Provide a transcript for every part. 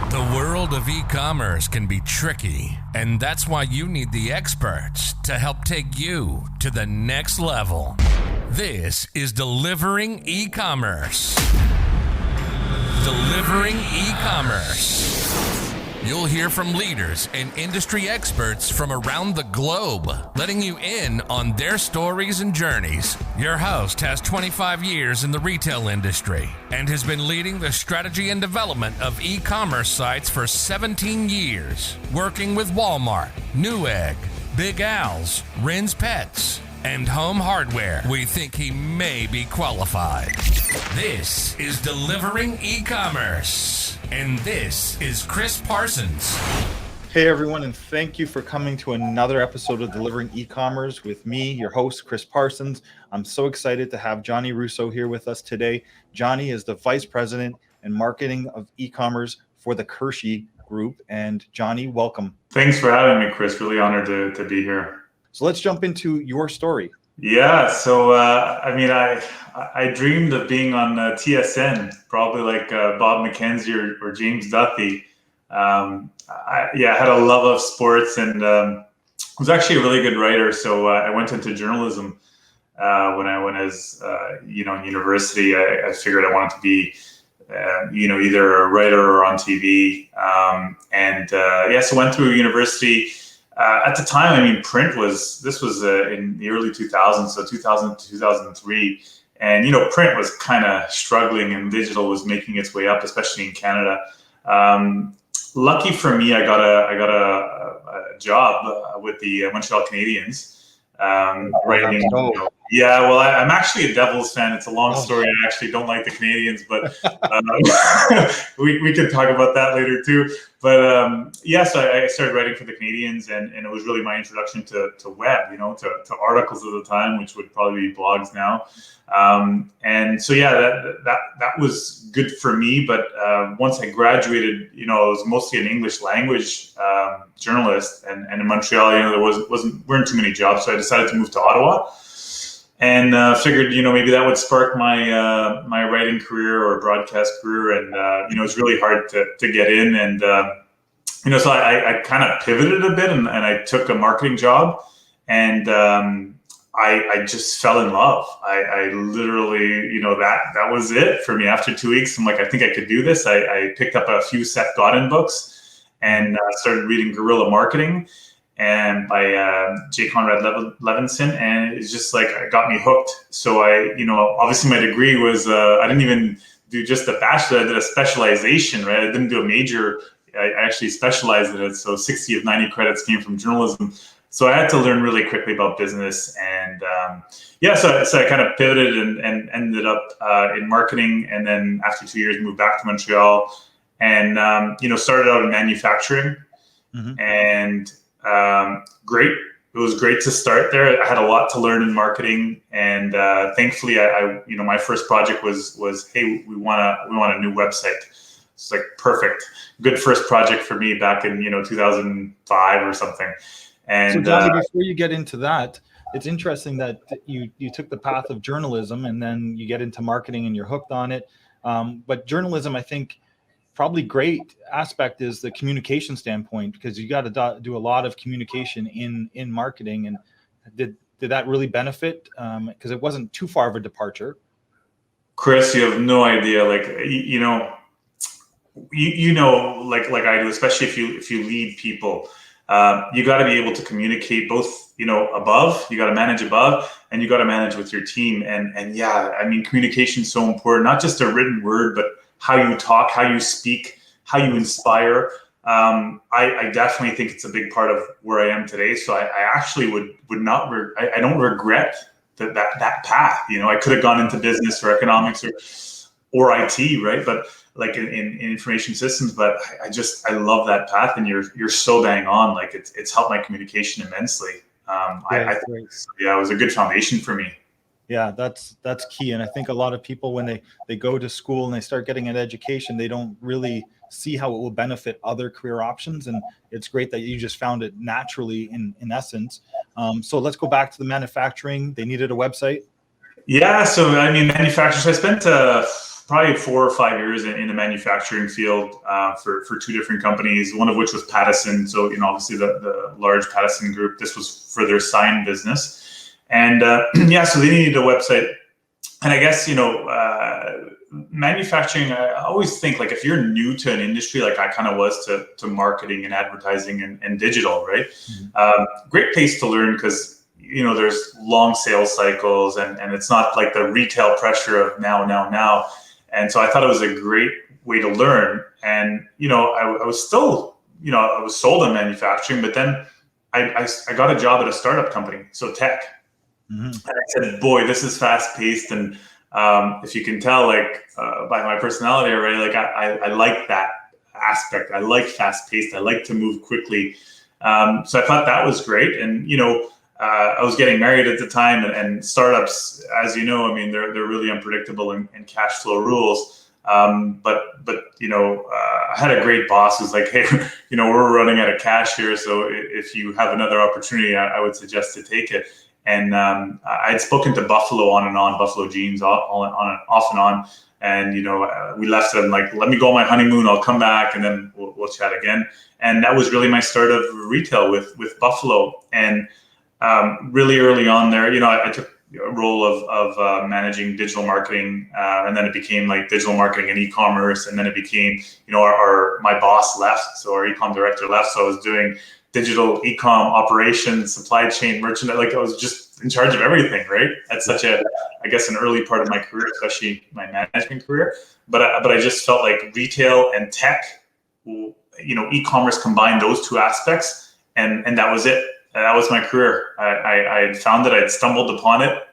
The world of e-commerce can be tricky, and that's why you need the experts to help take you to the next level. This is Delivering eCommerce. Delivering eCommerce. You'll hear from leaders and industry experts from around the globe, letting you in on their stories and journeys. Your host has 25 years in the retail industry and has been leading the strategy and development of e-commerce sites for 17 years, working with Walmart, Newegg, Big Al's, Rin's Pets, and Home Hardware. We think he may be qualified. This is Delivering eCommerce. And this is Chris Parsons. Hey everyone, and thank you for coming to another episode of Delivering eCommerce with me, your host, Chris Parsons. I'm so excited to have Johnny Russo here with us today. Johnny is the Vice President and Marketing of eCommerce for the Kersheh Group. And Johnny, welcome. Thanks for having me, Chris. Really honored to be here. So let's jump into your story. Yeah, so I dreamed of being on TSN, probably like Bob McKenzie or James Duthie. I had a love of sports and was actually a really good writer. So I went into journalism when I was in university. I figured I wanted to be either a writer or on TV. So went through university. At the time, print was in the early 2000s, so 2000 to 2003. And, print was kind of struggling and digital was making its way up, especially in Canada. Lucky for me, I got a job with the Montreal Canadiens. I'm actually a Devils fan. It's a long story. I actually don't like the Canadiens, but we could talk about that later too. But so I started writing for the Canadiens, and it was really my introduction to web, to articles at the time, which would probably be blogs now. That was good for me. But once I graduated, I was mostly an English language journalist, and in Montreal, there weren't too many jobs, so I decided to move to Ottawa. And figured, maybe that would spark my my writing career or broadcast career. And, it's really hard to get in. And, so I kind of pivoted a bit and I took a marketing job. And I just fell in love. I literally, that was it for me. After 2 weeks, I'm like, I think I could do this. I picked up a few Seth Godin books and started reading Guerrilla Marketing and by J. Conrad Levinson, and it's just like it got me hooked. So obviously my degree was I didn't even do just a bachelor. I did a specialization, right? I didn't do a major. I actually specialized in it. So 60 of 90 credits came from journalism. So I had to learn really quickly about business, and so I kind of pivoted and ended up in marketing, and then after 2 years moved back to Montreal, and started out in manufacturing, and great. It was great to start there. I had a lot to learn in marketing, and thankfully, I my first project was hey, we want a new website. It's like perfect, good first project for me back in 2005 or something. And so, Johnny, before you get into that, it's interesting that you took the path of journalism and then you get into marketing and you're hooked on it. But journalism, I think, probably great aspect is the communication standpoint, because you got to do a lot of communication in marketing. And did that really benefit? Because it wasn't too far of a departure. Chris, you have no idea. Like like I do, especially if you lead people, you got to be able to communicate both, above. You got to manage above, and you got to manage with your team. And communication is so important. Not just a written word, but how you talk, how you speak, how you inspire. I definitely think it's a big part of where I am today. So I actually would not. I don't regret that path. I could have gone into business or economics or IT, right? But like in information systems. But I love that path, and you're so bang on. Like it's helped my communication immensely. I think it was a good foundation for me. Yeah, that's key. And I think a lot of people, when they go to school and they start getting an education, they don't really see how it will benefit other career options. And it's great that you just found it naturally in essence. So let's go back to the manufacturing. They needed a website. Yeah. So, manufacturers, I spent probably 4 or 5 years in the manufacturing field for 2 different companies, one of which was Pattison. So, obviously the large Pattison group, this was for their sign business. And so they needed a website. And I guess, manufacturing, I always think like if you're new to an industry, like I kind of was to marketing and advertising and digital, right? Mm-hmm. Great place to learn because there's long sales cycles and it's not like the retail pressure of now. And so I thought it was a great way to learn. And, I was still, I was sold on manufacturing, but then I got a job at a startup company, so tech. Mm-hmm. And I said, boy, this is fast paced. And if you can tell, like by my personality already, like I like that aspect. I like fast paced. I like to move quickly. So I thought that was great. And, I was getting married at the time, and startups, as you know, I mean, they're really unpredictable and cash flow rules. But I had a great boss who's like, hey, we're running out of cash here. So if you have another opportunity, I would suggest to take it. And I'd spoken to Buffalo on and on, Buffalo Jeans off and on. And, we left it. I'm like, let me go on my honeymoon. I'll come back and then we'll chat again. And that was really my start of retail with Buffalo. And really early on there, I took a role of managing digital marketing, and then it became like digital marketing and e-commerce, and then it became, my boss left, so our e-com director left, so I was doing digital e-com operations, supply chain, merchandise, like I was just in charge of everything, right? At such an early part of my career, especially my management career, but I just felt like retail and tech, e-commerce combined those 2 aspects, and that was it. That was my career. I had found it. I'd stumbled upon it.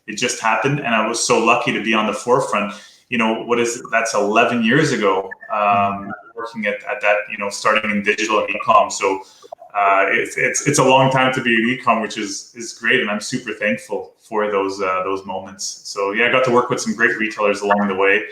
It just happened, and I was so lucky to be on the forefront. That's 11 years ago, working at that, starting in digital and e-com. So it's a long time to be in e-com, which is great, and I'm super thankful for those moments. So I got to work with some great retailers along the way.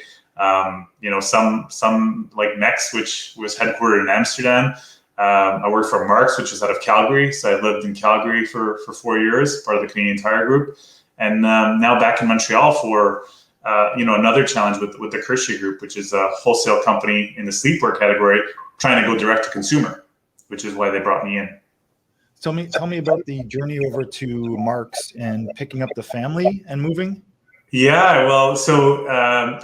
Some like Next, which was headquartered in Amsterdam. I worked for Marks, which is out of Calgary. So I lived in Calgary for 4 years, part of the Canadian Tire Group. And now back in Montreal for, another challenge with the Kersheh Group, which is a wholesale company in the sleepwear category, trying to go direct to consumer, which is why they brought me in. Tell me about the journey over to Marks and picking up the family and moving. Yeah, well, so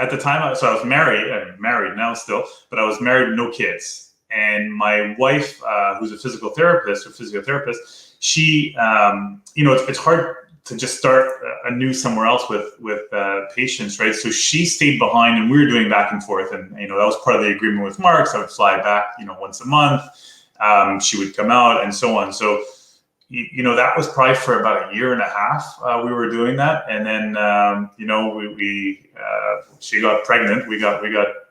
at the time, I was married. I'm married now still, but I was married with no kids. And my wife, who's a physiotherapist, she, it's hard to just start anew somewhere else with patients, right? So she stayed behind, and we were doing back and forth. And, that was part of the agreement with Marks. I would fly back, once a month. She would come out and so on. So, that was probably for about 1.5 years. We were doing that. And then, she got pregnant. We got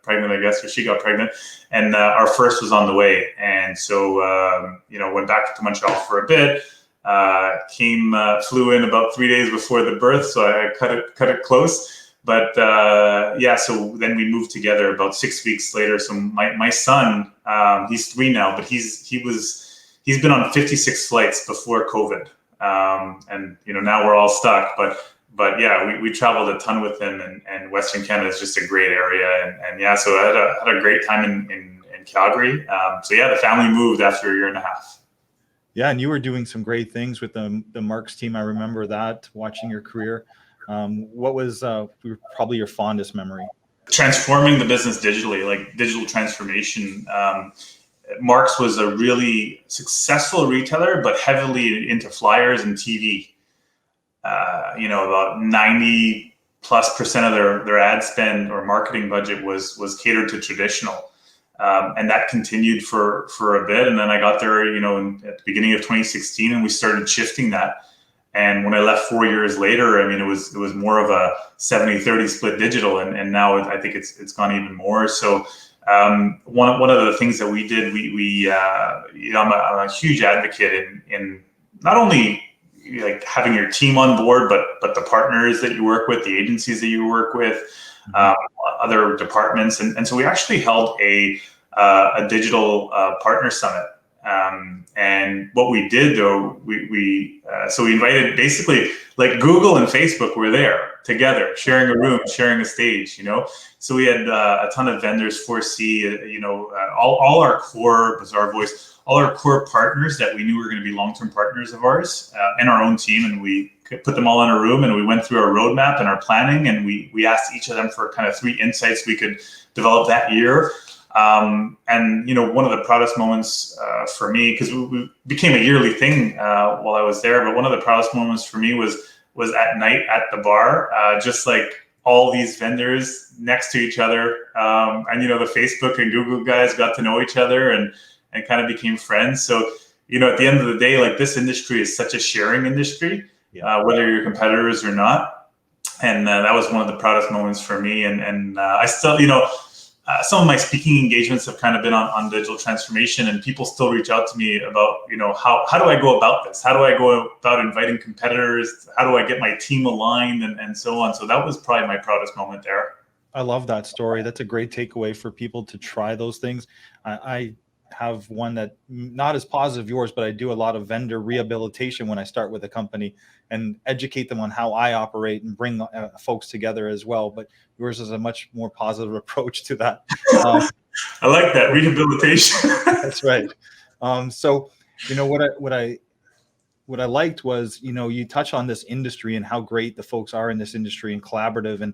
pregnant, I guess, or she got pregnant, and our first was on the way. And so, went back to Montreal for a bit, flew in about 3 days before the birth. So I cut it close, but so then we moved together about 6 weeks later. So my son, he's 3 now, but he's been on 56 flights before COVID. And, now we're all stuck, but we traveled a ton with him, and Western Canada is just a great area. And so I had a great time in Calgary. The family moved after 1.5 years. Yeah. And you were doing some great things with the Marks team. I remember that, watching your career. What was probably your fondest memory? Transforming the business digitally, like digital transformation. Marks was a really successful retailer, but heavily into flyers and TV. About 90+% of their ad spend or marketing budget was catered to traditional. And that continued for a bit. And then I got there, at the beginning of 2016, and we started shifting that. And when I left 4 years later, it was more of a 70-30 split digital. And now I think it's gone even more. So one of the things that we did, I'm a huge advocate in not only like having your team on board, but the partners that you work with, the agencies that you work with, other departments. And so we actually held a digital partner summit. And what we did though, we invited, basically, like Google and Facebook were there together, sharing a room, sharing a stage, So we had a ton of vendors, 4C, all our core, Bazaar Voice, all our core partners that we knew were going to be long-term partners of ours, and our own team. And we put them all in a room and we went through our roadmap and our planning. And we asked each of them for kind of 3 insights we could develop that year. And one of the proudest moments for me, because we became a yearly thing while I was there, but one of the proudest moments for me was at night at the bar, just like all these vendors next to each other, and the Facebook and Google guys got to know each other and kind of became friends. So at the end of the day, like, this industry is such a sharing industry, whether you're competitors or not, and that was one of the proudest moments for me. And I still, some of my speaking engagements have kind of been on digital transformation, and people still reach out to me about, how do I go about this? How do I go about inviting competitors? How do I get my team aligned and so on? So that was probably my proudest moment there. I love that story. That's a great takeaway for people to try those things. I have one that not as positive yours, but I do a lot of vendor rehabilitation when I start with a company and educate them on how I operate and bring folks together as well. But yours is a much more positive approach to that. I like that, rehabilitation. That's right. So, what I liked was, you touch on this industry and how great the folks are in this industry and collaborative. And,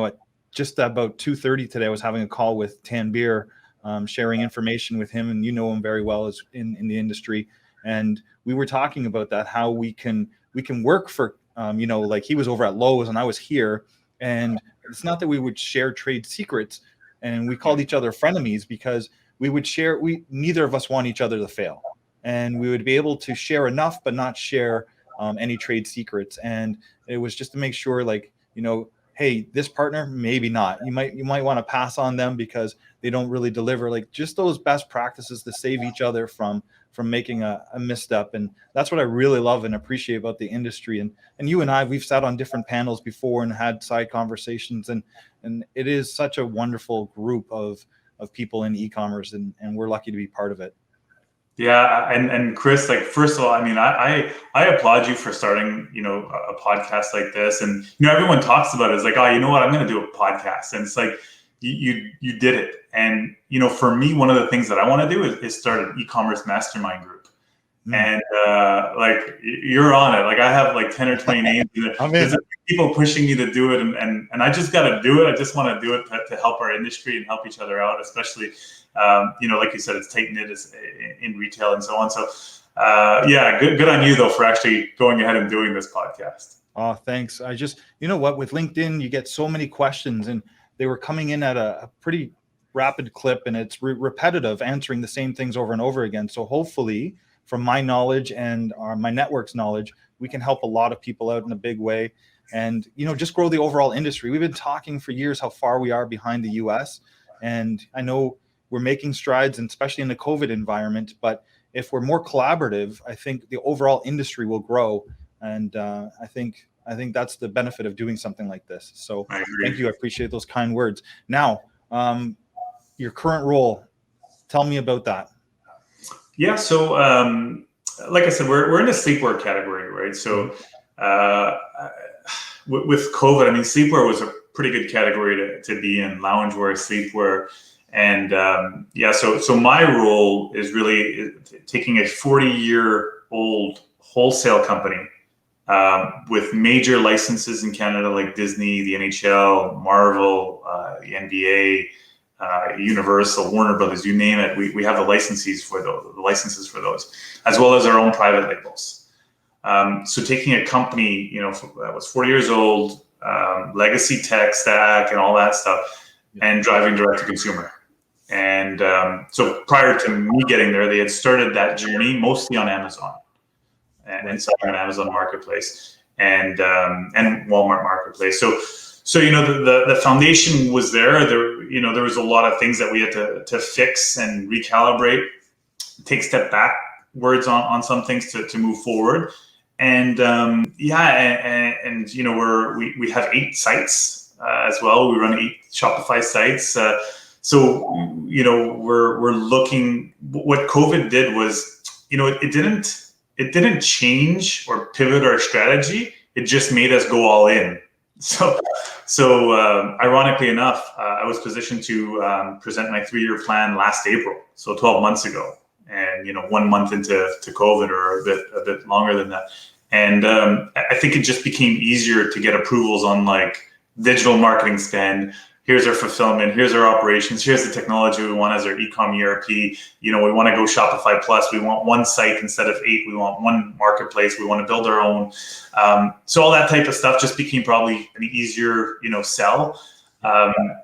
at just about 2:30 today, I was having a call with Tanbir, sharing information with him, and him very well as in the industry. And we were talking about that, how we can work for, like, he was over at Lowe's and I was here, and it's not that we would share trade secrets, and we called each other frenemies because we would share, neither of us want each other to fail, and we would be able to share enough, but not share any trade secrets. And it was just to make sure, like, hey, this partner, maybe not. You might want to pass on them because they don't really deliver. Like, just those best practices to save each other from making a misstep. And that's what I really love and appreciate about the industry. And you and I, we've sat on different panels before and had side conversations, and it is such a wonderful group of people in e-commerce, and we're lucky to be part of it. Yeah, and Chris, like, first of all, I mean, I applaud you for starting, a podcast like this. And everyone talks about it. It's like, oh, you know what, I'm going to do a podcast, and it's like you did it. And for me, one of the things that I want to do is start an e-commerce mastermind group. And like, you're on it. Like, I have like 10 or 20 names. There's people pushing me to do it, and I just got to do it. I just want to do it to help our industry and help each other out, especially. Like you said, it's tight knit in retail and so on. So, yeah, good on you though for actually going ahead and doing this podcast. Oh, thanks. I just, what, with LinkedIn, you get so many questions, and they were coming in at a pretty rapid clip, and it's repetitive, answering the same things over and over again. So hopefully, from my knowledge and my network's knowledge, we can help a lot of people out in a big way, and just grow the overall industry. We've been talking for years how far we are behind the US, and I know we're making strides, and especially in the COVID environment. But if we're more collaborative, I think the overall industry will grow. And I think that's the benefit of doing something like this. So thank you. I appreciate those kind words. Now, your current role, tell me about that. Yeah. So, like I said, we're in the sleepwear category, right? So, with COVID, I mean, sleepwear was a pretty good category to be in, loungewear, sleepwear. And so my role is really taking a 40-year-old wholesale company with major licenses in Canada, like Disney, the NHL, Marvel, the NBA, Universal, Warner Brothers, you name it. We have the licenses for those, as well as our own private labels. So taking a company, that was 40 years old, legacy tech stack and all that stuff, and driving direct to consumer. And so prior to me getting there, they had started that journey mostly on Amazon and selling on Amazon Marketplace and Walmart Marketplace. So the foundation was there. There was a lot of things that we had to fix and recalibrate, take step backwards on some things to move forward. And we have 8 sites as well. We run 8 Shopify sites. So we're looking. What COVID did was, it didn't change or pivot our strategy. it just made us go all in. So ironically enough, I was positioned to present my 3-year plan last April, so 12 months ago, and 1 month into COVID, or a bit longer than that. And I think it just became easier to get approvals on like digital marketing spend. Here's our fulfillment, here's our operations, here's the technology we want as our e-com ERP. We want to go Shopify Plus. We want one site instead of 8. We want one marketplace. We want to build our own. So all that type of stuff just became probably an easier, sell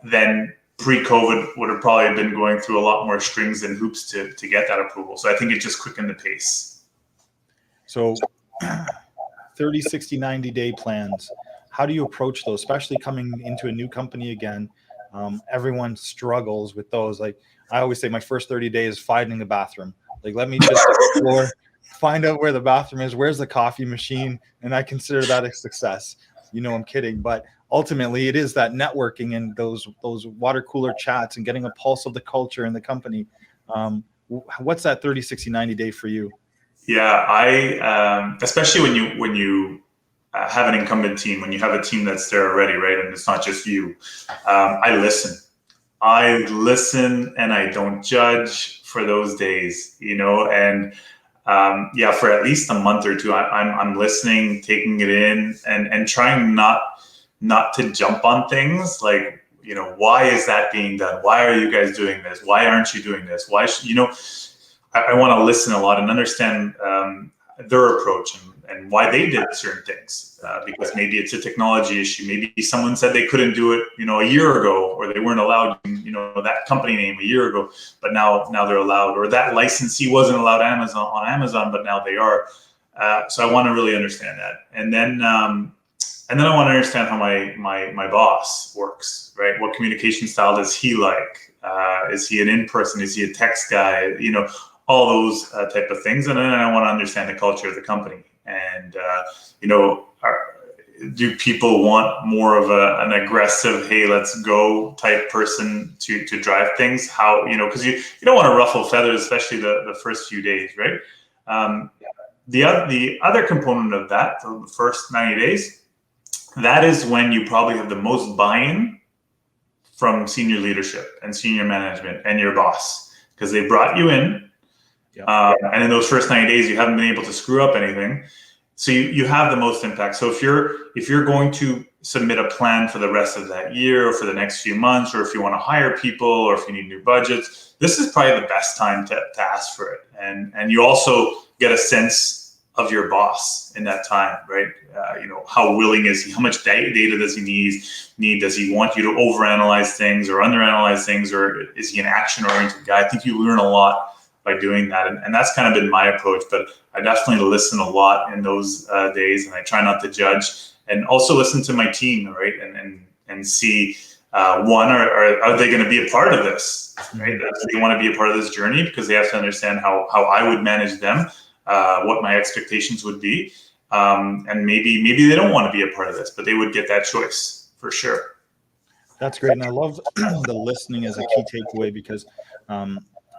than pre-COVID would have probably been going through a lot more strings and hoops to get that approval. So I think it just quickened the pace. So 30, 60, 90-day plans. How do you approach those, especially coming into a new company again? Everyone struggles with those. Like I always say, my first 30 days is finding a bathroom. Like, let me just explore, find out where the bathroom is, where's the coffee machine, and I consider that a success. I'm kidding, but ultimately it is that networking and those water cooler chats and getting a pulse of the culture in the company. What's that 30, 60, 90 day for you? Yeah, I especially when you have an incumbent team, when you have a team that's there already, right? And it's not just you. I listen and I don't judge for those days, and for at least a month or two, I'm listening, taking it in, and trying not to jump on things like, why is that being done? Why are you guys doing this? Why aren't you doing this? Why should, I want to listen a lot and understand their approach and why they did certain things, because maybe it's a technology issue. Maybe someone said they couldn't do it, a year ago, or they weren't allowed, that company name a year ago, but now they're allowed, or that licensee wasn't allowed on Amazon, but now they are. So I want to really understand that, and then I want to understand how my boss works, right? What communication style does he like? Is he an in-person? Is he a text guy? All those type of things, and then I want to understand the culture of the company. And do people want more of an aggressive, hey, let's go type person to drive things? How, because you don't want to ruffle feathers, especially the first few days, right? The other component of that, the first 90 days, that is when you probably have the most buy-in from senior leadership and senior management and your boss, because they brought you in. And in those first 90 days, you haven't been able to screw up anything. So you have the most impact. So if you're going to submit a plan for the rest of that year or for the next few months, or if you want to hire people or if you need new budgets, this is probably the best time to ask for it. And you also get a sense of your boss in that time, right? How willing is he? How much data does he need? Does he want you to overanalyze things or underanalyze things, or is he an action-oriented guy? I think you learn a lot by doing that, and that's kind of been my approach. But I definitely listen a lot in those days, and I try not to judge, and also listen to my team, right? And see, one, are they going to be a part of this, right? Do they want to be a part of this journey, because they have to understand how I would manage them, what my expectations would be, and maybe they don't want to be a part of this, but they would get that choice for sure. That's great, and I love the listening as a key takeaway, because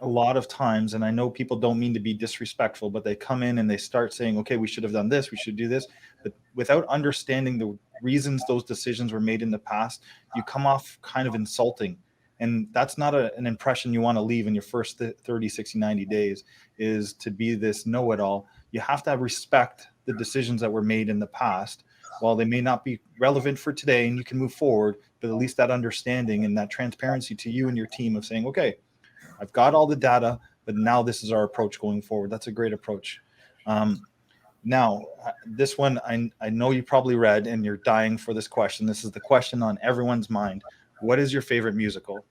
a lot of times, and I know people don't mean to be disrespectful, but they come in and they start saying, okay, we should have done this, we should do this, but without understanding the reasons those decisions were made in the past, you come off kind of insulting. And that's not an impression you want to leave in your first 30, 60, 90 days, is to be this know-it-all. You have to have respect the decisions that were made in the past. While they may not be relevant for today and you can move forward, but at least that understanding and that transparency to you and your team of saying, okay, I've got all the data, but now this is our approach going forward. That's a great approach. Now, this one, I know you probably read and you're dying for this question. This is the question on everyone's mind. What is your favorite musical?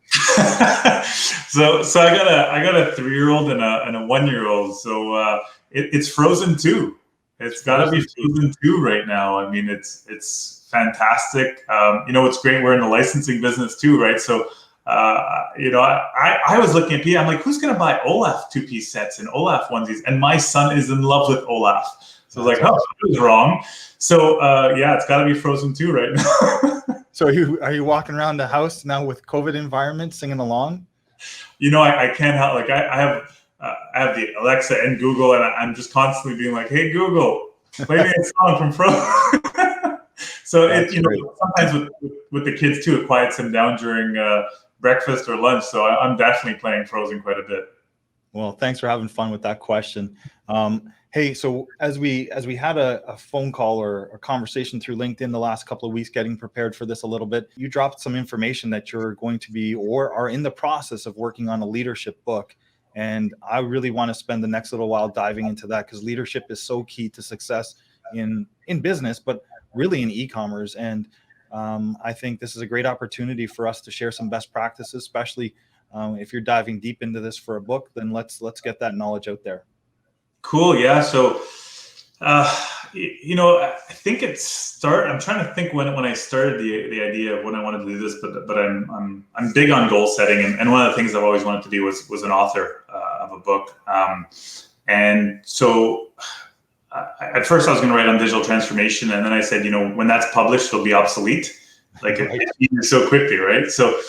So I got a 3-year-old and a 1-year-old. So it's Frozen 2. It's got to be Frozen 2 right now. I mean, it's fantastic. It's great. We're in the licensing business too, right? So I was looking at P. I'm like, who's going to buy Olaf 2-piece sets and Olaf onesies? And my son is in love with Olaf. So I was like, oh, I was wrong. So it's got to be Frozen 2 right now. So are you walking around the house now with COVID environment singing along? I can't help. Like I have the Alexa and Google, and I'm just constantly being like, hey Google, play me a song from Frozen. So That's great. sometimes with the kids too, it quiets them down during breakfast or lunch. So I'm definitely playing Frozen quite a bit. Well, thanks for having fun with that question. Hey, so as we had a phone call or a conversation through LinkedIn the last couple of weeks, getting prepared for this a little bit, you dropped some information that you're going to be or are in the process of working on a leadership book. And I really want to spend the next little while diving into that, because leadership is so key to success in business, but really in e-commerce. And I think this is a great opportunity for us to share some best practices, especially if you're diving deep into this for a book. Then let's get that knowledge out there. Cool. Yeah. So, I think I'm trying to think when I started the idea of when I wanted to do this, but I'm big on goal setting, and one of the things I've always wanted to be was an author of a book. And so at first I was going to write on digital transformation, and then I said, when that's published, it'll be obsolete. Like Right. it's so quickly, right? So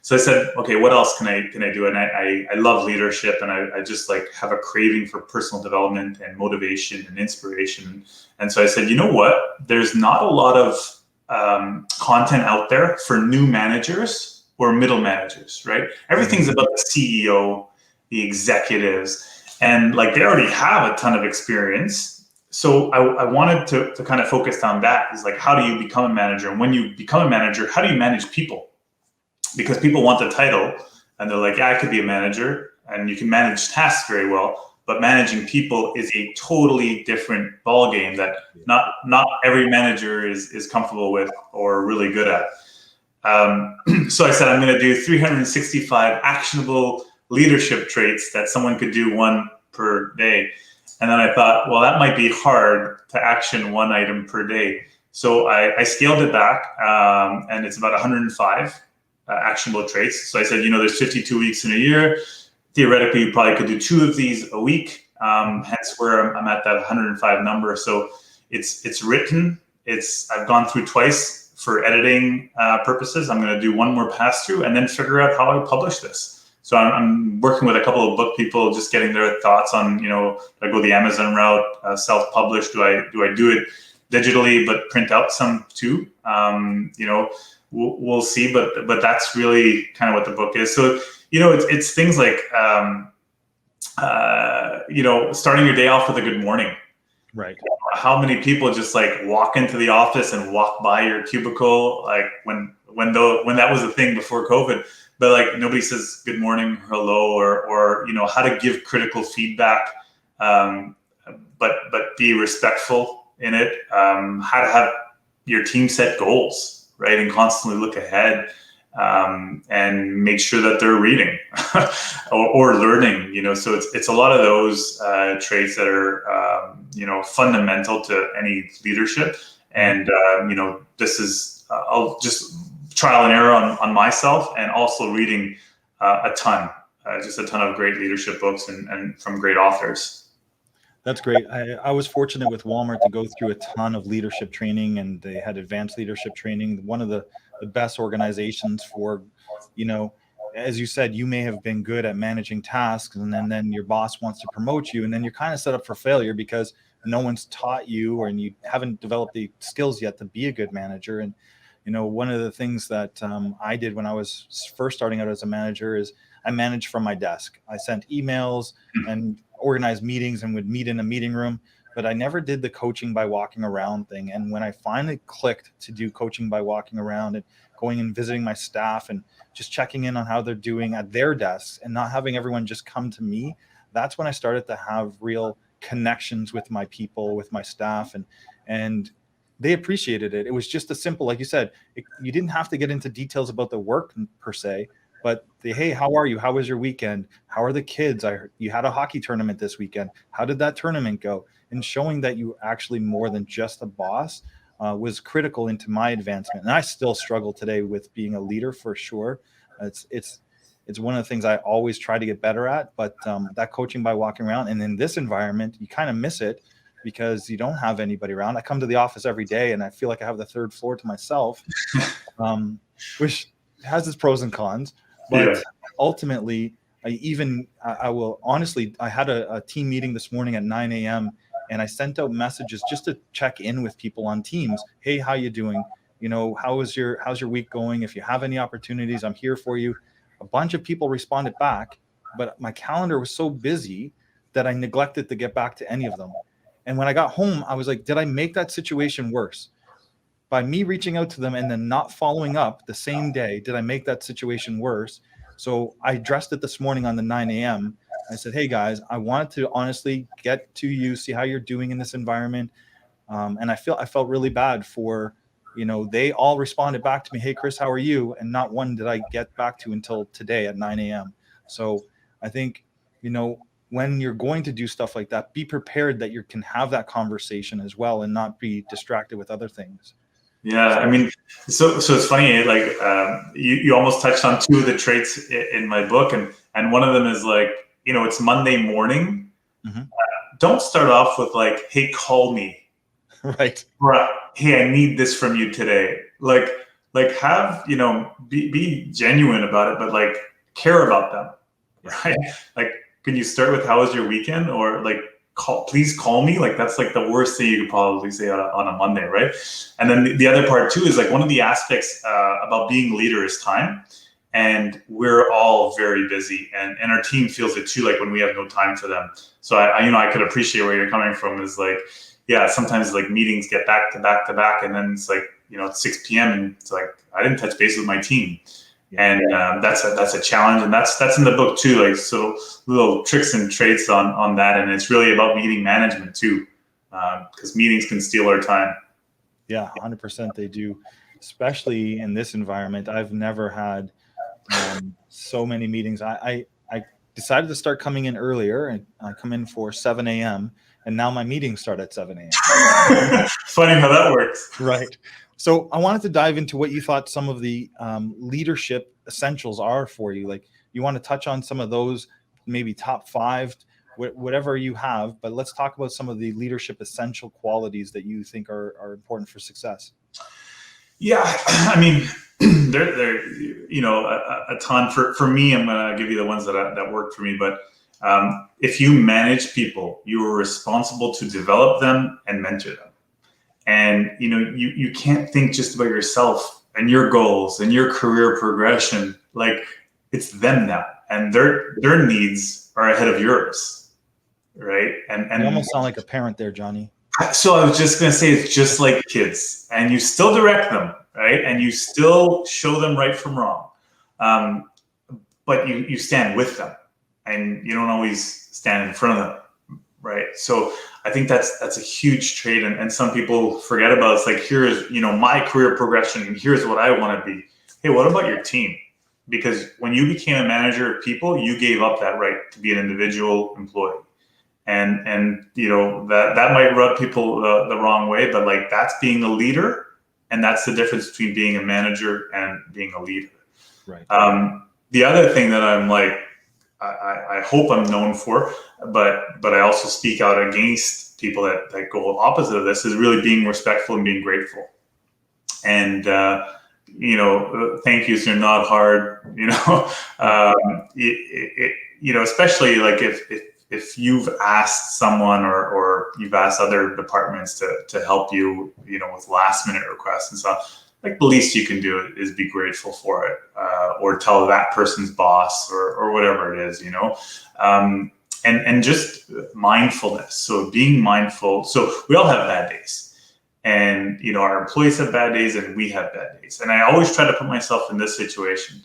I said, okay, what else can I do? And I love leadership, and I just like have a craving for personal development and motivation and inspiration. And so I said, you know what? There's not a lot of content out there for new managers or middle managers, right? Everything's about the CEO, the executives, and like they already have a ton of experience. So I wanted to kind of focus on that. Is like, how do you become a manager? And when you become a manager, how do you manage people? Because people want the title and they're like, yeah, I could be a manager, and you can manage tasks very well, but managing people is a totally different ballgame that not every manager is comfortable with or really good at. So I said, I'm going to do 365 actionable leadership traits that someone could do one per day. And then I thought, well, that might be hard to action one item per day. So I scaled it back, and it's about 105. Actionable traits. So I said, there's 52 weeks in a year. Theoretically, you probably could do 2 of these a week. Hence where I'm at that 105 number. So it's written. I've gone through twice for editing purposes. I'm going to do one more pass through and then figure out how I publish this. So I'm working with a couple of book people, just getting their thoughts on, do I go the Amazon route, self-publish? Do I do it digitally but print out some too? We'll see, but that's really kind of what the book is. So, it's things like, starting your day off with a good morning. Right. How many people just like walk into the office and walk by your cubicle, like when that was a thing before COVID, but like nobody says good morning, hello, or how to give critical feedback, but be respectful in it. How to have your team set goals, right, and constantly look ahead, and make sure that they're reading or learning. So it's a lot of those traits that are fundamental to any leadership. And this is I'll just trial and error on myself, and also reading just a ton of great leadership books and from great authors. That's great. I was fortunate with Walmart to go through a ton of leadership training, and they had advanced leadership training. One of the best organizations for, as you said, you may have been good at managing tasks, and then your boss wants to promote you, and then you're kind of set up for failure because no one's taught you, or you haven't developed the skills yet to be a good manager. And one of the things that I did when I was first starting out as a manager is I managed from my desk. I sent emails and organized meetings and would meet in a meeting room, but I never did the coaching by walking around thing. And when I finally clicked to do coaching by walking around and going and visiting my staff and just checking in on how they're doing at their desks and not having everyone just come to me, that's when I started to have real connections with my people, with my staff, and they appreciated it. It was just a simple, like you said, you didn't have to get into details about the work per se, but hey, how are you? How was your weekend? How are the kids? I heard you had a hockey tournament this weekend. How did that tournament go? And showing that you actually more than just a boss was critical into my advancement. And I still struggle today with being a leader for sure. It's one of the things I always try to get better at, but that coaching by walking around, and in this environment, you kind of miss it because you don't have anybody around. I come to the office every day and I feel like I have the third floor to myself, which has its pros and cons. But ultimately, I had a team meeting this morning at 9 a.m. And I sent out messages just to check in with people on Teams. Hey, how you doing? You know, how's your week going? If you have any opportunities, I'm here for you. A bunch of people responded back, but my calendar was so busy that I neglected to get back to any of them. And when I got home, I was like, did I make that situation worse? By me reaching out to them and then not following up the same day, did I make that situation worse? So I addressed it this morning on the 9 a.m. I said, hey guys, I wanted to honestly get to you, see how you're doing in this environment. And I felt really bad for, you know, they all responded back to me, hey Chris, how are you? And not one did I get back to until today at 9 a.m. So I think, you know, when you're going to do stuff like that, be prepared that you can have that conversation as well and not be distracted with other things. Yeah, I mean, so it's funny, like you almost touched on two of the traits in my book, and one of them is like, you know, it's Monday morning. Mm-hmm. Don't start off with like, hey, call me. Right. Or, hey, I need this from you today. Like have, you know, be genuine about it, but like care about them, right? Like, can you start with how was your weekend, or like, please call me? Like, that's like the worst thing you could probably say on a Monday, right? And then the other part too is like, one of the aspects about being a leader is time. And we're all very busy, and our team feels it too, like when we have no time for them. So I could appreciate where you're coming from, is like, yeah, sometimes like meetings get back to back to back, and then it's like, you know, it's 6 p.m. and it's like, I didn't touch base with my team. And that's a challenge, and that's in the book too. Like, so little tricks and traits on that, and it's really about meeting management too, because meetings can steal our time. Yeah, 100% they do, especially in this environment. I've never had so many meetings. I decided to start coming in earlier, and I come in for 7 a.m. and now my meetings start at 7 a.m. Funny how that works. Right. So I wanted to dive into what you thought some of the leadership essentials are for you. Like, you want to touch on some of those, maybe top 5, whatever you have, but let's talk about some of the leadership essential qualities that you think are important for success. Yeah, I mean, there, you know, a ton. For me, I'm gonna give you the ones that work for me. But if you manage people, you are responsible to develop them and mentor them. And you know, you can't think just about yourself and your goals and your career progression. Like, it's them now, and their needs are ahead of yours, right? And you almost sound like a parent there, Johnny. So I was just going to say, it's just like kids, and you still direct them, right? And you still show them right from wrong. But you stand with them, and you don't always stand in front of them, right? So I think that's a huge trait, and some people forget about it. It's like, here's, you know, my career progression, and here's what I want to be. Hey, what about your team? Because when you became a manager of people, you gave up that right to be an individual employee. And you know, that might rub people the wrong way, but like, that's being a leader, and that's the difference between being a manager and being a leader. Right. The other thing that I'm like, I hope I'm known for, but I also speak out against people that go opposite of this, is really being respectful and being grateful. And you know, thank yous are not hard. You know, you know, especially like if you've asked someone or you've asked other departments to help you, you know, with last minute requests and stuff, like, the least you can do is be grateful for it, or tell that person's boss or whatever it is, you know, and just mindfulness. So being mindful. So we all have bad days, and, you know, our employees have bad days and we have bad days. And I always try to put myself in this situation.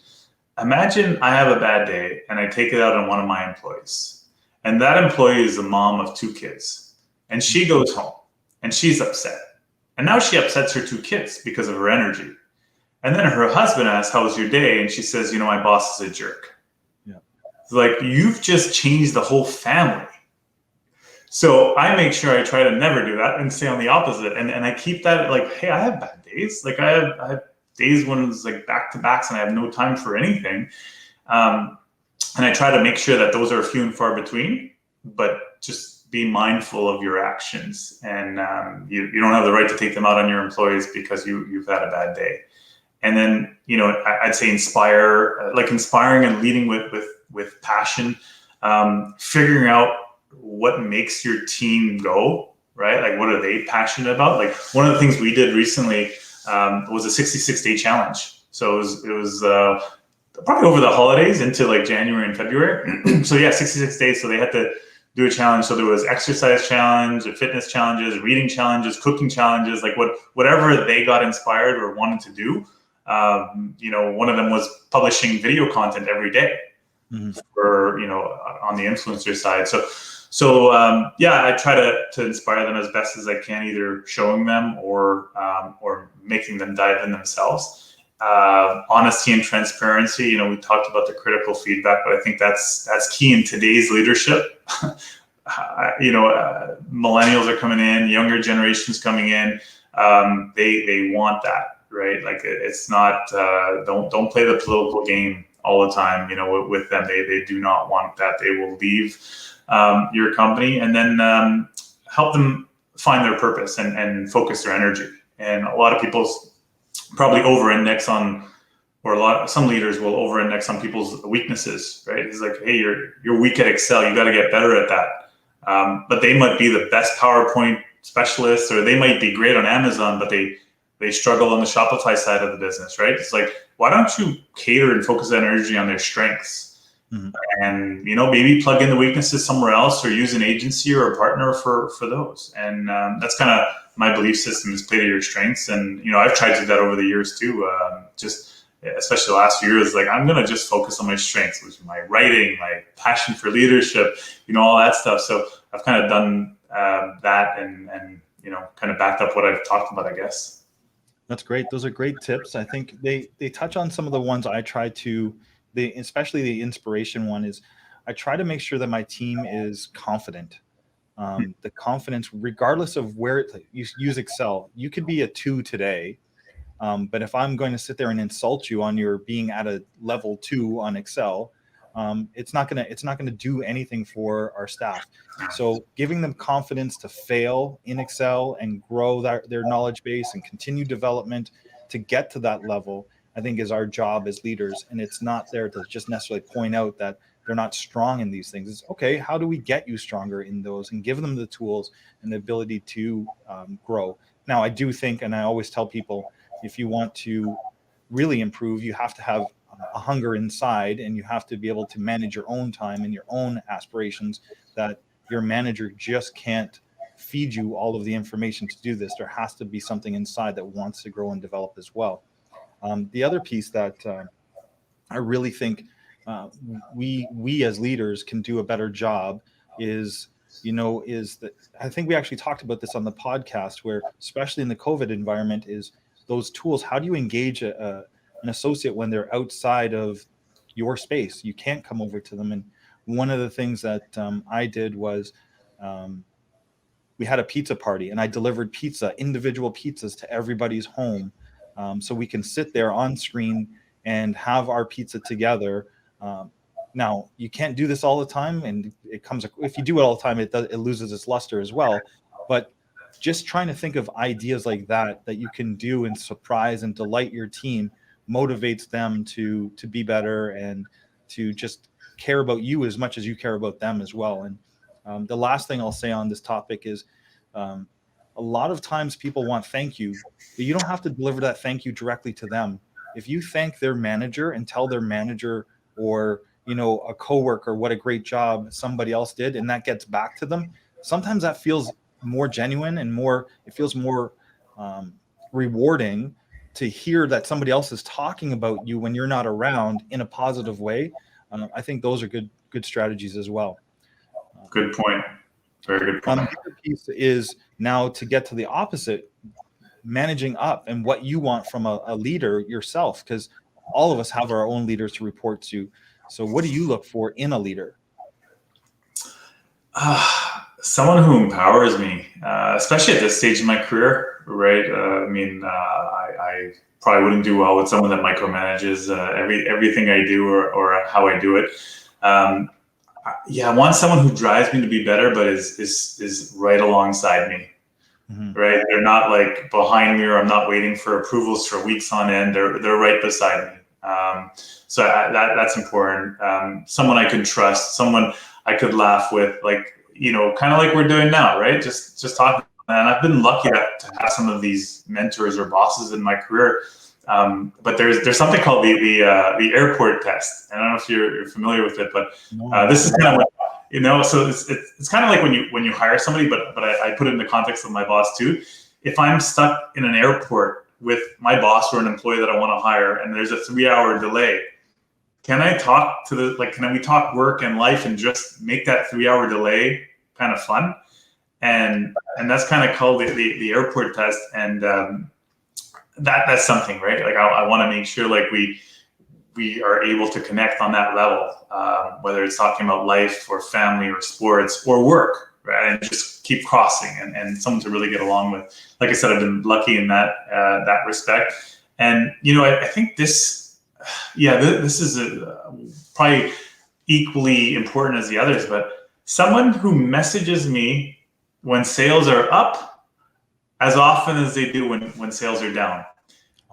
Imagine I have a bad day and I take it out on one of my employees. And that employee is a mom of 2 kids, and she goes home and she's upset. And now she upsets her 2 kids because of her energy. And then her husband asks, how was your day? And she says, you know, my boss is a jerk. Yeah. It's like, you've just changed the whole family. So I make sure I try to never do that and stay on the opposite. And I keep that like, hey, I have bad days. Like, I have days when it's like back to backs and I have no time for anything. And I try to make sure that those are few and far between, but just be mindful of your actions. And you don't have the right to take them out on your employees because you've had a bad day. And then, you know, I'd say inspiring and leading with passion, figuring out what makes your team go, right? Like, what are they passionate about? Like, one of the things we did recently was a 66-day challenge. So it was probably over the holidays into like January and February. So yeah, 66 days. So they had to do a challenge. So there was exercise challenge, fitness challenges, reading challenges, cooking challenges, like whatever they got inspired or wanted to do. One of them was publishing video content every day for, on the influencer side. So I try to inspire them as best as I can, either showing them or making them dive in themselves. Honesty and transparency. We talked about the critical feedback, but I think that's key in today's leadership. Millennials are coming in, younger generations coming in. They want that, right? Like, it's not don't play the political game all the time. With them, they do not want that. They will leave your company, and then help them find their purpose and focus their energy. And a lot of people probably over-index on, or some leaders will over-index on people's weaknesses, right? It's like, hey, you're weak at Excel, you got to get better at that. But they might be the best PowerPoint specialists, or they might be great on Amazon, but they struggle on the Shopify side of the business, right? It's like, why don't you cater and focus that energy on their strengths? And maybe plug in the weaknesses somewhere else, or use an agency or a partner for those. And that's kind of my belief system, is play to your strengths. And I've tried to do that over the years too. Especially the last few years, like, I'm gonna just focus on my strengths, which is my writing, my passion for leadership, all that stuff. So I've kind of done that, and kind of backed up what I've talked about, I guess. That's great. Those are great tips. I think they touch on some of the ones I try to. Especially the inspiration one is, I try to make sure that my team is confident. The confidence, regardless of where you use Excel, you could be a 2 today. But if I'm going to sit there and insult you on your being at a level 2 on Excel, it's not gonna do anything for our staff. So giving them confidence to fail in Excel and grow their knowledge base and continue development to get to that level, I think, is our job as leaders. And it's not there to just necessarily point out that they're not strong in these things. It's okay, how do we get you stronger in those, and give them the tools and the ability to grow. Now, I do think, and I always tell people, if you want to really improve, you have to have a hunger inside, and you have to be able to manage your own time and your own aspirations, that your manager just can't feed you all of the information to do this. There has to be something inside that wants to grow and develop as well. The other piece that I really think we as leaders can do a better job is that, I think we actually talked about this on the podcast, where, especially in the COVID environment, is those tools. How do you engage an associate when they're outside of your space? You can't come over to them. And one of the things that I did was, we had a pizza party, and I delivered individual pizzas to everybody's home. So we can sit there on screen and have our pizza together. Now, you can't do this all the time, and if you do it all the time, it loses its luster as well. But just trying to think of ideas like that you can do and surprise and delight your team motivates them to be better, and to just care about you as much as you care about them as well. And the last thing I'll say on this topic is, a lot of times people want thank you, but you don't have to deliver that thank you directly to them. If you thank their manager and tell their manager, or a coworker, what a great job somebody else did, and that gets back to them, sometimes that feels more genuine, and it feels more rewarding to hear that somebody else is talking about you when you're not around in a positive way. I think those are good strategies as well. Good point. Very good point. The other piece is now to get to the opposite, managing up, and what you want from a leader yourself, because all of us have our own leaders to report to. So what do you look for in a leader? Someone who empowers me, especially at this stage in my career, right? I probably wouldn't do well with someone that micromanages everything I do or how I do it. I want someone who drives me to be better, but is right alongside me. Mm-hmm. Right? They're not like behind me, or I'm not waiting for approvals for weeks on end. They're right beside me. So that's important. Someone I can trust, someone I could laugh with. Like, kind of like we're doing now, right? Just talking. And I've been lucky to have some of these mentors or bosses in my career. But there's something called the airport test. And I don't know if you're familiar with it, but this is kind of what, so it's kind of like when you hire somebody, but I put it in the context of my boss too. If I'm stuck in an airport with my boss or an employee that I want to hire, and there's a 3-hour delay, can we talk work and life and just make that 3-hour delay kind of fun? And that's kind of called the airport test. And that's something, right? Like I want to make sure like we are able to connect on that level, whether it's talking about life or family or sports or work, right? And just keep crossing and someone to really get along with. Like I said, I've been lucky in that respect. And, I think this is probably equally important as the others, but someone who messages me when sales are up as often as they do when sales are down.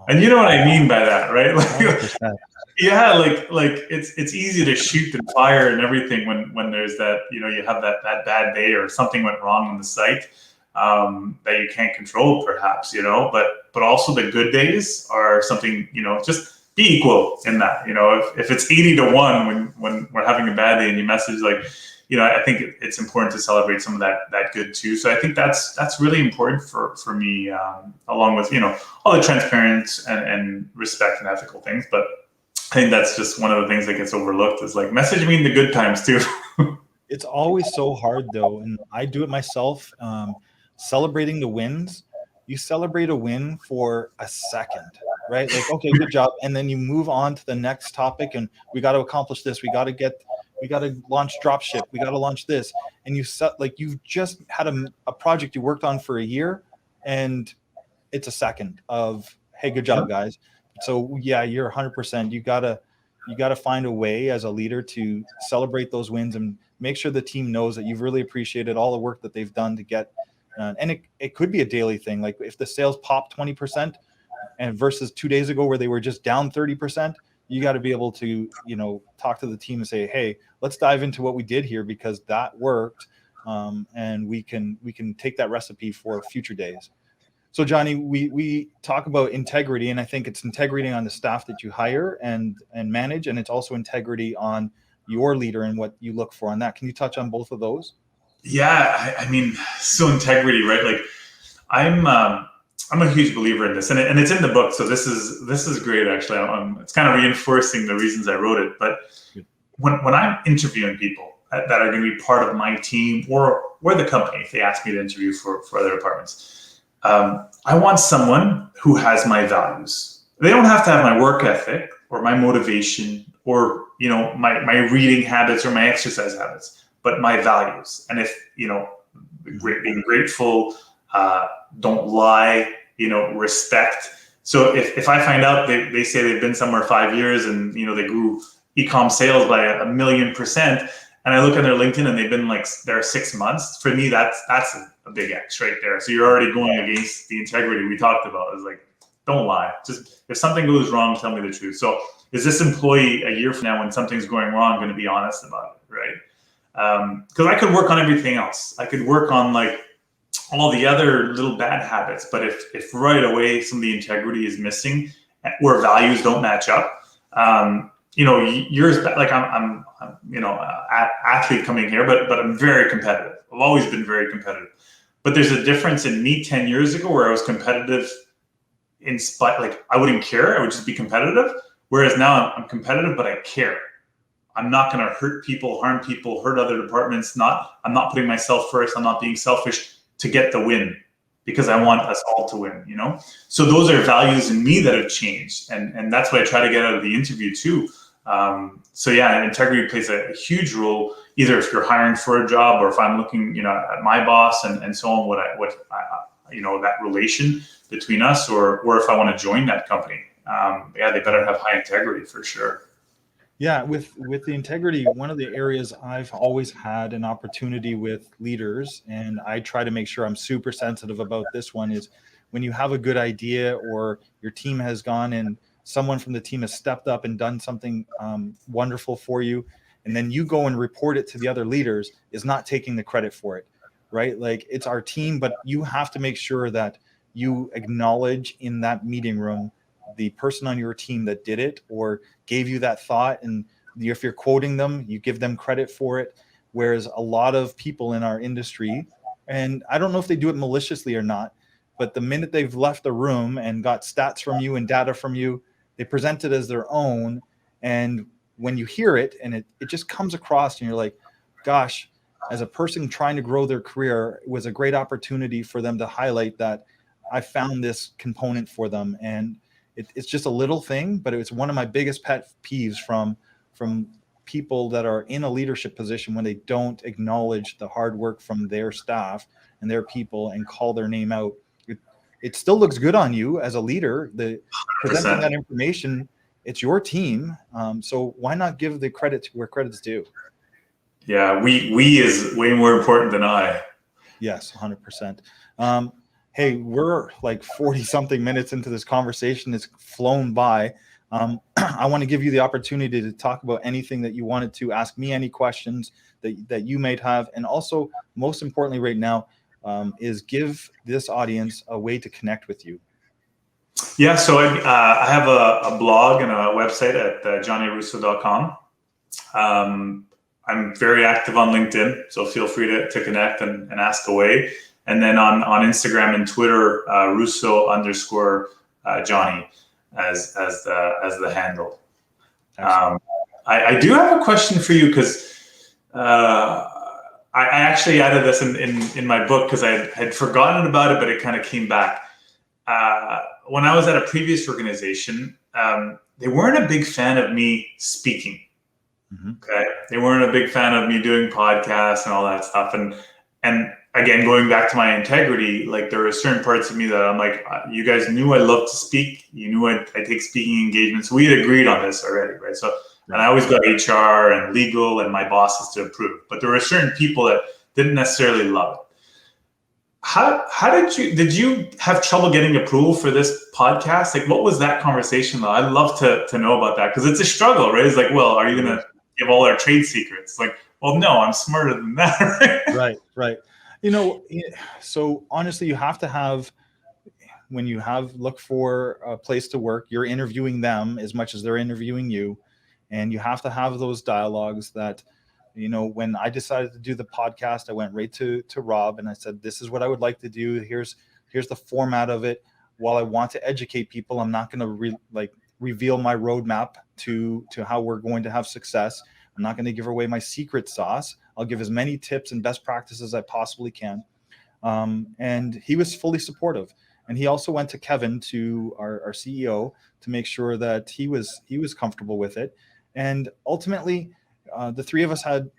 And you know what I mean by that, right? Like, yeah, like it's easy to shoot and fire and everything when there's that, you have that bad day or something went wrong on the site that you can't control perhaps, but also the good days are something, just be equal in that, if it's 80-1 when we're having a bad day and you message like, I think it's important to celebrate some of that good too. So I think that's really important for me, along with, all the transparency and respect and ethical things. But I think that's just one of the things that gets overlooked is like message me in the good times too. It's always so hard though. And I do it myself. Celebrating the wins, you celebrate a win for a second, right? Like, okay, good job. And then you move on to the next topic and we got to accomplish this. We got to launch dropship. We got to launch this. And you've just had a project you worked on for a year and it's a second of, hey, good job, guys. So yeah, you're 100%. You gotta find a way as a leader to celebrate those wins and make sure the team knows that you've really appreciated all the work that they've done to get, and it could be a daily thing. Like if the sales pop 20% and versus 2 days ago where they were just down 30%, you got to be able to, talk to the team and say, hey, let's dive into what we did here because that worked. And we can take that recipe for future days. So Johnny, we talk about integrity, and I think it's integrity on the staff that you hire and manage, and it's also integrity on your leader and what you look for on that. Can you touch on both of those? Yeah, I mean, so integrity, right? Like I'm a huge believer in this, and it's in the book. So this is great, actually. It's kind of reinforcing the reasons I wrote it. But when I'm interviewing people that are going to be part of my team or the company, if they ask me to interview for other departments, I want someone who has my values. They don't have to have my work ethic or my motivation or my reading habits or my exercise habits, but my values. And if being grateful, don't lie, respect. So if I find out they say they've been somewhere 5 years and they grew e-com sales by 1,000,000%, and I look at their LinkedIn and they've been like there 6 months, for me that's a big X right there. So you're already going against the integrity we talked about. It's like, don't lie. Just if something goes wrong, tell me the truth. So is this employee a year from now when something's going wrong going to be honest about it, right? Because I could work on everything else. I could work on like all the other little bad habits, but if right away some of the integrity is missing or values don't match up, yours, like I'm athlete coming here, but I'm very competitive. I've always been very competitive. But there's a difference in me 10 years ago where I was competitive in spite, like I wouldn't care. I would just be competitive. Whereas now I'm competitive, but I care. I'm not going to hurt people, harm people, hurt other departments. I'm not putting myself first. I'm not being selfish to get the win because I want us all to win, So those are values in me that have changed. And that's what I try to get out of the interview too. So yeah, integrity plays a huge role, either if you're hiring for a job or if I'm looking, at my boss and so on, what I that relation between us or if I want to join that company. They better have high integrity for sure. Yeah, with the integrity, one of the areas I've always had an opportunity with leaders, and I try to make sure I'm super sensitive about this one, is when you have a good idea or your team has gone and someone from the team has stepped up and done something wonderful for you, and then you go and report it to the other leaders is not taking the credit for it, right? Like, it's our team, but you have to make sure that you acknowledge in that meeting room the person on your team that did it or gave you that thought. And if you're quoting them, you give them credit for it. Whereas a lot of people in our industry, and I don't know if they do it maliciously or not, but the minute they've left the room and got stats from you and data from you, they present it as their own. And when you hear it and it just comes across and you're like, gosh, as a person trying to grow their career, it was a great opportunity for them to highlight that I found this component for them. And it's just a little thing, but it was one of my biggest pet peeves from people that are in a leadership position when they don't acknowledge the hard work from their staff and their people and call their name out. It still looks good on you as a leader. The presenting that information, it's your team. So why not give the credit to where credit's due? Yeah, we is way more important than I. Yes, 100%. Hey, we're like 40 something minutes into this conversation. It's flown by. I want to give you the opportunity to talk about anything that you wanted to, ask me any questions that you might have. And also, most importantly right now, is give this audience a way to connect with you. Yeah, so I have a blog and a website at johnnyrusso.com. I'm very active on LinkedIn, so feel free to connect and ask away. And then on Instagram and Twitter, Russo_Johnny as the handle. I do have a question for you because I actually added this in my book because I had forgotten about it, but it kind of came back. When I was at a previous organization, they weren't a big fan of me speaking. Mm-hmm. Okay, they weren't a big fan of me doing podcasts and all that stuff. And again, going back to my integrity, like there are certain parts of me that I'm like, you guys knew I love to speak. You knew I take speaking engagements. We had agreed on this already, right? So, and I always got HR and legal and my bosses to approve. But there were certain people that didn't necessarily love it. How did you have trouble getting approval for this podcast? Like, what was that conversation like? I'd love to know about that because it's a struggle, right? It's like, well, are you going to give all our trade secrets? Like, well, no, I'm smarter than that. Right. You know, so honestly, you have to have, when you look for a place to work, you're interviewing them as much as they're interviewing you. And you have to have those dialogues that, you know, when I decided to do the podcast, I went right to Rob and I said, this is what I would like to do. Here's the format of it. While I want to educate people, I'm not going to reveal my roadmap to how we're going to have success. I'm not going to give away my secret sauce. I'll give as many tips and best practices as I possibly can. And he was fully supportive. And he also went to Kevin, to our CEO, to make sure that he was comfortable with it. And ultimately, the three of us had,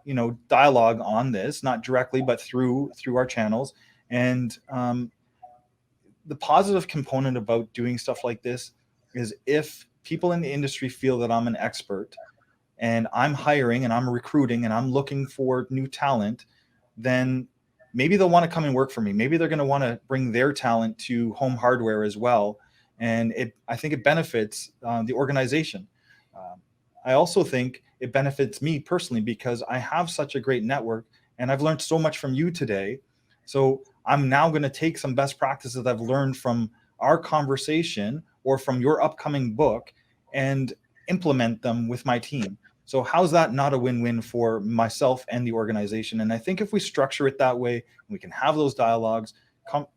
you know, dialogue on this, not directly, but through our channels. And the positive component about doing stuff like this is if people in the industry feel that I'm an expert and I'm hiring and I'm recruiting and I'm looking for new talent, then maybe they'll want to come and work for me. Maybe they're going to want to bring their talent to Home Hardware as well. And I think it benefits the organization. I also think it benefits me personally because I have such a great network and I've learned so much from you today. So I'm now going to take some best practices I've learned from our conversation or from your upcoming book and implement them with my team. So how's that not a win-win for myself and the organization? And I think if we structure it that way, we can have those dialogues.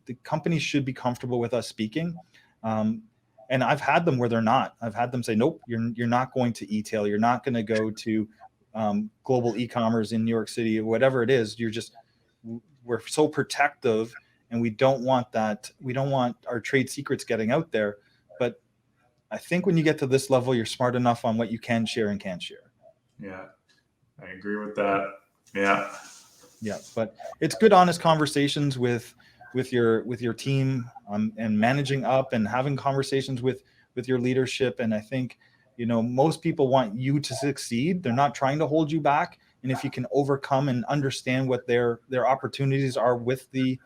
The companies should be comfortable with us speaking. And I've had them where they're not. I've had them say, nope, you're not going to e-tail. You're not going to go to global e-commerce in New York City or whatever it is. We're so protective and we don't want that. We don't want our trade secrets getting out there. But I think when you get to this level, you're smart enough on what you can share and can't share. Yeah, I agree with that. Yeah. But it's good, honest conversations with your team and managing up and having conversations with your leadership. And I think, you know, most people want you to succeed. They're not trying to hold you back. And if you can overcome and understand what their opportunities are with the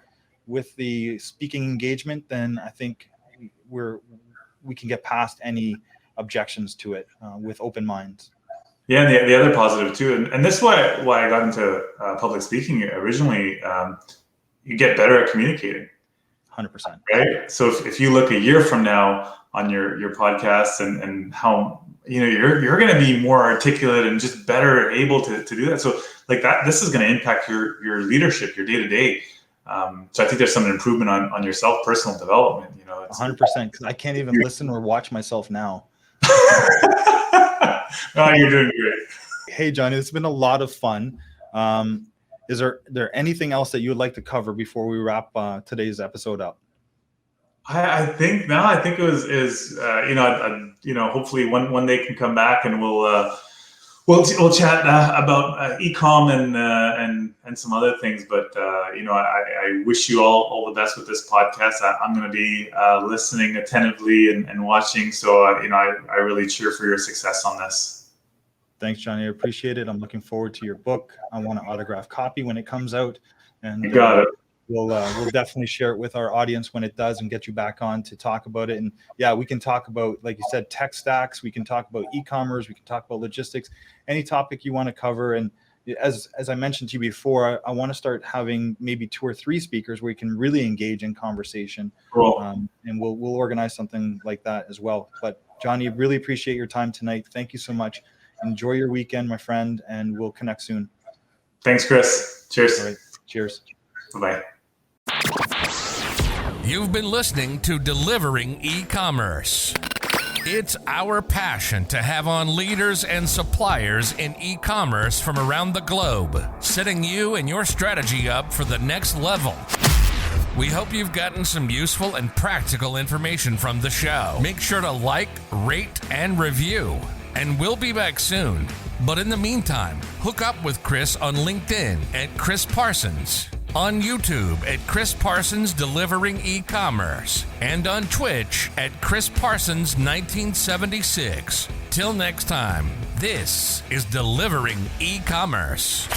speaking engagement, then I think we can get past any objections to it with open minds. Yeah, and the other positive too, and this is why I got into public speaking originally. You get better at communicating. 100%. Right. So if you look a year from now on your podcasts and how you're going to be more articulate and just better able to do that. So like that, this is going to impact your leadership, your day to day. So I think there's some improvement on yourself, personal development. 100%. Because I can't even listen or watch myself now. Oh, you're doing great. Hey, Johnny, it's been a lot of fun. Is there anything else that you would like to cover before we wrap today's episode up? I think it was hopefully one day can come back and we'll chat about ecom and some other things. But I wish you all the best with this podcast. I'm going to be listening attentively and watching. So I really cheer for your success on this. Thanks, Johnny. I appreciate it. I'm looking forward to your book. I want an autographed copy when it comes out. And you got it. We'll definitely share it with our audience when it does and get you back on to talk about it. And yeah, we can talk about, like you said, tech stacks. We can talk about e-commerce. We can talk about logistics, any topic you want to cover. And as I mentioned to you before, I want to start having maybe 2 or 3 speakers where you can really engage in conversation. Cool. And we'll organize something like that as well. But Johnny, really appreciate your time tonight. Thank you so much. Enjoy your weekend, my friend, and we'll connect soon. Thanks, Chris. Cheers. All right. Cheers. Bye-bye. You've been listening to Delivering E-commerce. It's our passion to have on leaders and suppliers in e-commerce from around the globe, setting you and your strategy up for the next level. We hope you've gotten some useful and practical information from the show. Make sure to like, rate, and review. And we'll be back soon. But in the meantime, hook up with Chris on LinkedIn at Chris Parsons, on YouTube at Chris Parsons Delivering E-commerce, and on Twitch at Chris Parsons 1976. Till next time, this is Delivering E-commerce.